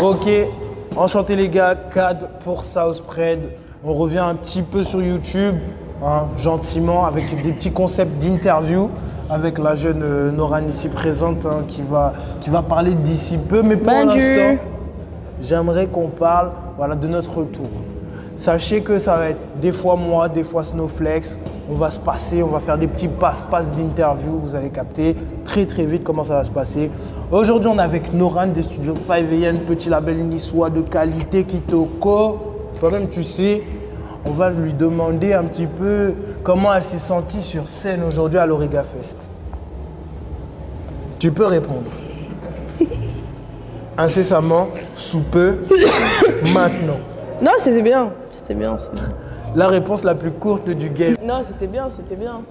Ok, enchanté les gars, CAD pour Southspread. On revient un petit peu sur YouTube, hein, gentiment, avec des petits concepts d'interview, avec la jeune Noran ici présente, hein, qui va parler d'ici peu. Mais pour l'instant, j'aimerais qu'on parle de notre retour. Sachez que ça va être des fois moi, des fois Snowflex. On va se passer, on va faire des petits passe-passe d'interview. Vous allez capter très très vite comment ça va se passer. Aujourd'hui, on est avec Noran des studios 5am, petit label niçois de qualité Kitoko. Toi-même, tu sais, on va lui demander un petit peu comment elle s'est sentie sur scène aujourd'hui à l'Origa Fest. Tu peux répondre. Incessamment, sous peu, maintenant. Non, c'était bien. C'était bien. La réponse la plus courte du game. Non, c'était bien, c'était bien.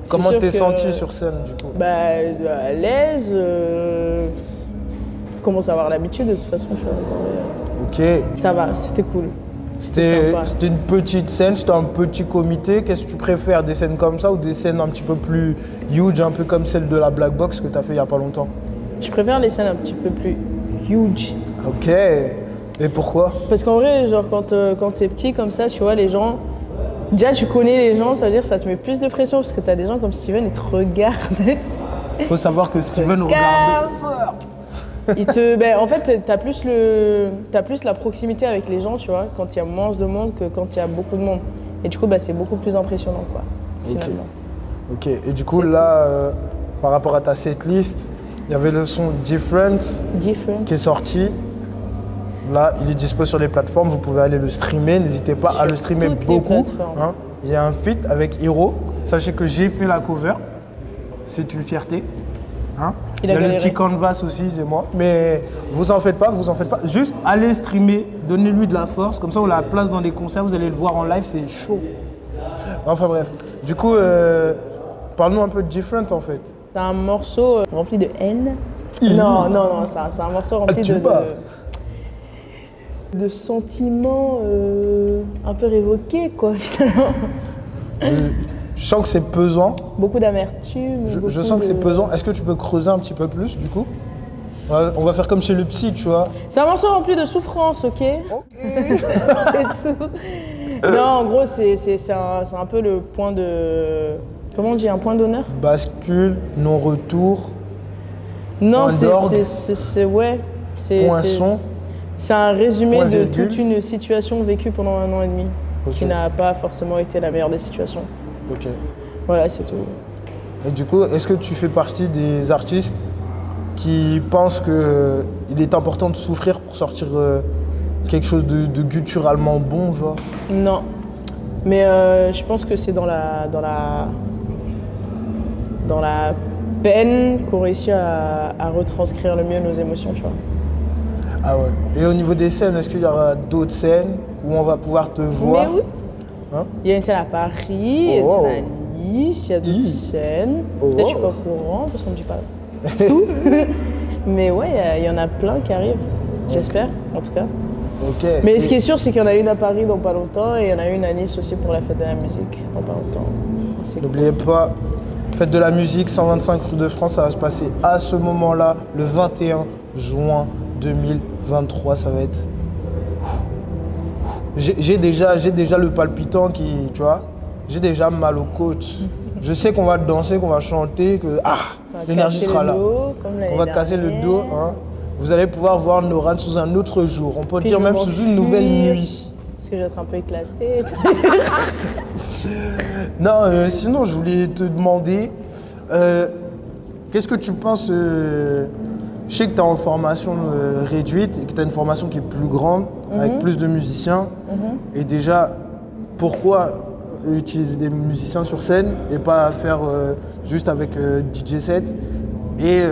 Comment t'es senti sur scène du coup? À l'aise. Je commence à avoir l'habitude de toute façon. Ok. Ça va, c'était cool. C'était une petite scène, c'était un petit comité. Qu'est-ce que tu préfères, des scènes comme ça ou des scènes un petit peu plus huge, un peu comme celle de la Black Box que tu as fait il n'y a pas longtemps? Je préfère les scènes un petit peu plus huge. Ok. Et pourquoi? Parce qu'en vrai, genre quand c'est petit comme ça, tu vois, les gens... Déjà, tu connais les gens, ça veut dire que ça te met plus de pression parce que tu as des gens comme Steven, ils te regardent. Il faut savoir que Steven regarde fort. En fait, t'as plus la proximité avec les gens, tu vois, quand il y a moins de monde que quand il y a beaucoup de monde. Et du coup, c'est beaucoup plus impressionnant, quoi, finalement. Ok. Et du coup, là, par rapport à ta setlist, il y avait le son Different qui est sorti. Là, il est dispo sur les plateformes, vous pouvez aller le streamer. N'hésitez pas à le streamer beaucoup. Hein. Il y a un feat avec Hiro. Sachez que j'ai fait la cover. C'est une fierté. Hein. Il y a le petit canvas aussi, c'est moi. Mais vous en faites pas. Juste allez streamer, donnez-lui de la force. Comme ça, on la place dans les concerts, vous allez le voir en live, c'est chaud. Enfin bref. Du coup, parle-nous un peu de Different en fait. C'est un morceau rempli de haine. Non, c'est un morceau rempli de sentiments un peu révoqués, quoi, finalement. Je sens que c'est pesant. Beaucoup d'amertume. Je sens que c'est pesant. Est-ce que tu peux creuser un petit peu plus, du coup? On va faire comme chez le psy, tu vois. C'est un morceau rempli de souffrance, ok? C'est tout. Non, en gros, c'est un peu le point de... Comment on dit? Un point d'honneur? Bascule, non-retour. Non, c'est... Poinçon. C'est un résumé de toute une situation vécue pendant 1 an et demi, qui n'a pas forcément été la meilleure des situations. Ok. Voilà, c'est tout. Et du coup, est-ce que tu fais partie des artistes qui pensent qu'il est important de souffrir pour sortir quelque chose de gutturalement bon, genre? Non. Mais je pense que c'est dans la peine qu'on réussit à retranscrire le mieux nos émotions, tu vois. Ah ouais. Et au niveau des scènes, est-ce qu'il y aura d'autres scènes où on va pouvoir te voir? Mais oui. Hein? Il y a une scène à Paris, il y a une scène à Nice, il y a d'autres scènes. Peut-être que je suis pas au courant parce qu'on me dit pas tout. Mais ouais, il y en a plein qui arrivent. J'espère, en tout cas. Okay. Mais ce qui est sûr, c'est qu'il y en a une à Paris dans pas longtemps et il y en a une à Nice aussi pour la fête de la musique dans pas longtemps. N'oubliez pas, fête de la musique, 125 rue de France, ça va se passer à ce moment-là, le 21 juin 2023, ça va être... J'ai déjà le palpitant qui, tu vois, j'ai déjà mal aux côtes. Je sais qu'on va danser, qu'on va chanter, que l'énergie sera là. On va casser le dos. Hein. Vous allez pouvoir voir Noran sous un autre jour. On peut dire même sous une nouvelle nuit. Parce que je vais être un peu éclatée. Non, sinon je voulais te demander, qu'est-ce que tu penses je sais que tu es en formation réduite et que tu as une formation qui est plus grande, avec plus de musiciens. Et déjà, pourquoi utiliser des musiciens sur scène et pas faire juste avec DJ set? Et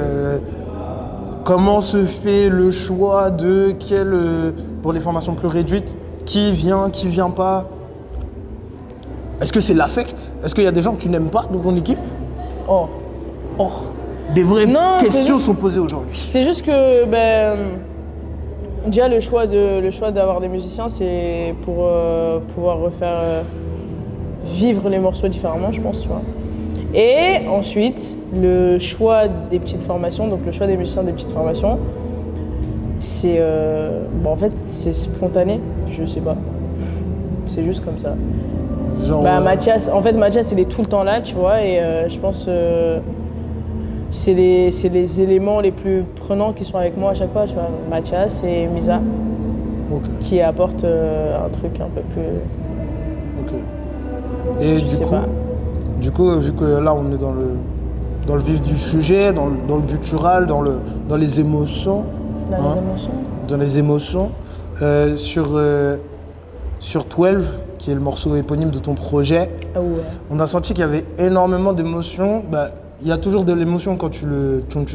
comment se fait le choix de pour les formations plus réduites, qui vient pas? Est-ce que c'est l'affect? Est-ce qu'il y a des gens que tu n'aimes pas dans ton équipe? Des vraies questions sont posées aujourd'hui. C'est juste que, déjà le choix d'avoir des musiciens, c'est pour pouvoir refaire vivre les morceaux différemment, je pense, tu vois. Et ensuite, le choix des petites formations, donc le choix des musiciens des petites formations, c'est bon, en fait c'est spontané, je sais pas. C'est juste comme ça. Genre, Mathias, en fait Mathias il est tout le temps là, tu vois, et je pense c'est les éléments les plus prenants qui sont avec moi à chaque fois, tu vois. Mathias et Misa ok, qui apportent un truc un peu plus. ok. Et Je sais pas. du coup, vu que là on est dans le vif du sujet, dans le guttural, dans les émotions. Dans hein, les émotions. Dans les émotions. Sur 12, qui est le morceau éponyme de ton projet, Ah ouais. on a senti qu'il y avait énormément d'émotions. Il y a toujours de l'émotion quand tu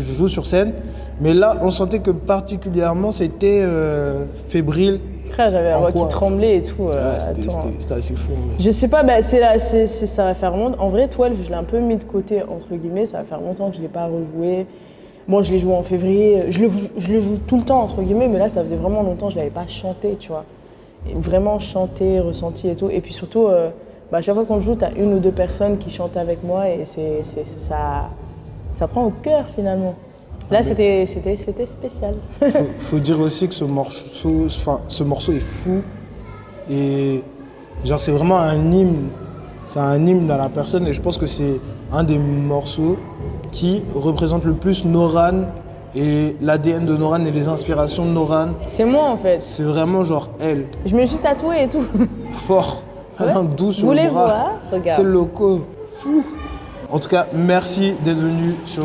joues sur scène, mais là, on sentait que particulièrement, c'était fébrile. Frère, j'avais la En voix quoi qui tremblait et tout. C'était assez fou. Mais... Je sais pas, ça va faire longtemps. En vrai, 12, je l'ai un peu mis de côté, entre guillemets. Ça va faire longtemps que je l'ai pas rejoué. Moi, je l'ai joué en février. Je le joue tout le temps, entre guillemets, mais là, ça faisait vraiment longtemps que je l'avais pas chanté, tu vois. Et vraiment chanté, ressenti et tout. Et puis surtout, à chaque fois qu'on joue, t'as une ou deux personnes qui chantent avec moi et ça prend au cœur, finalement. Là, c'était spécial. Faut dire aussi que ce morceau est fou. Et genre, c'est vraiment un hymne. C'est un hymne à la personne. Et je pense que c'est un des morceaux qui représente le plus Noran et l'ADN de Noran et les inspirations de Noran. C'est moi, en fait. C'est vraiment genre elle. Je me suis tatouée et tout. Fort. Ouais. Un doux sur Vous le les bras. voir? Regarde. C'est loco. Fou. En tout cas, merci d'être venu sur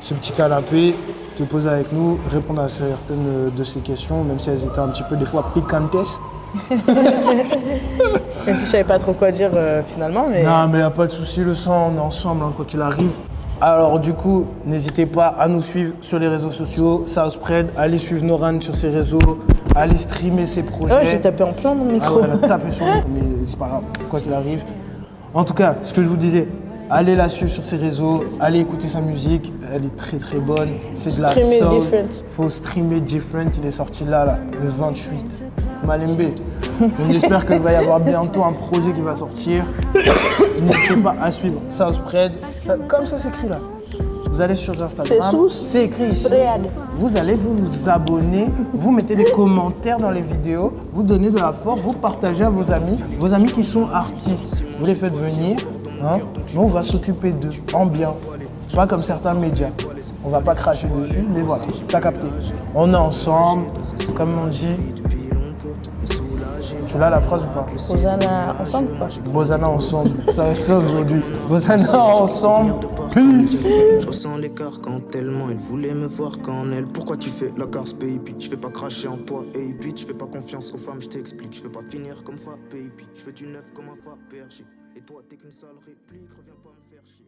ce petit canapé, te poser avec nous, répondre à certaines de ces questions, même si elles étaient un petit peu des fois piquantes. Même si je savais pas trop quoi dire finalement, mais. Non, mais y a pas de souci, le sang, on est ensemble, hein, quoi qu'il arrive. Alors du coup, n'hésitez pas à nous suivre sur les réseaux sociaux, Southspread, allez suivre Noran sur ses réseaux, allez streamer ses projets. Oh, j'ai tapé en plein dans le Ah micro. ouais, elle a tapé sur nous, mais c'est pas grave, quoi qu'il arrive. En tout cas, ce que je vous disais, allez la suivre sur ses réseaux, allez écouter sa musique, elle est très très bonne. C'est de la Streamer soul. Different. Faut streamer Different, il est sorti là, le 28. Malembe. On espère qu'il va y avoir bientôt un projet qui va sortir. N'hésitez pas à suivre Southspread. Comme ça s'écrit là. Vous allez sur Instagram. C'est sous. C'est écrit ici. Spread. Vous allez vous abonner, vous mettez des commentaires dans les vidéos, vous donnez de la force, vous partagez à vos amis qui sont artistes. Vous les faites venir, hein. Nous on va s'occuper d'eux en bien. Pas comme certains médias. On va pas cracher dessus, mais voilà, t'as capté. On est ensemble, comme on dit. Tu l'as la phrase ou pas? Hosanna ensemble quoi. Bozana ensemble, ça va être ça aujourd'hui. Bozana ensemble, peace. Je ressens l'écart quand tellement elle voulait me voir quand elle. Pourquoi tu fais la garce, baby? Je fais pas cracher en toi, hey bitch. Je fais pas confiance aux femmes, je t'explique. Je veux pas finir comme fa, baby. Je fais du neuf comme un fa, PRG. Et toi, t'es qu'une sale réplique, reviens pas me faire chier.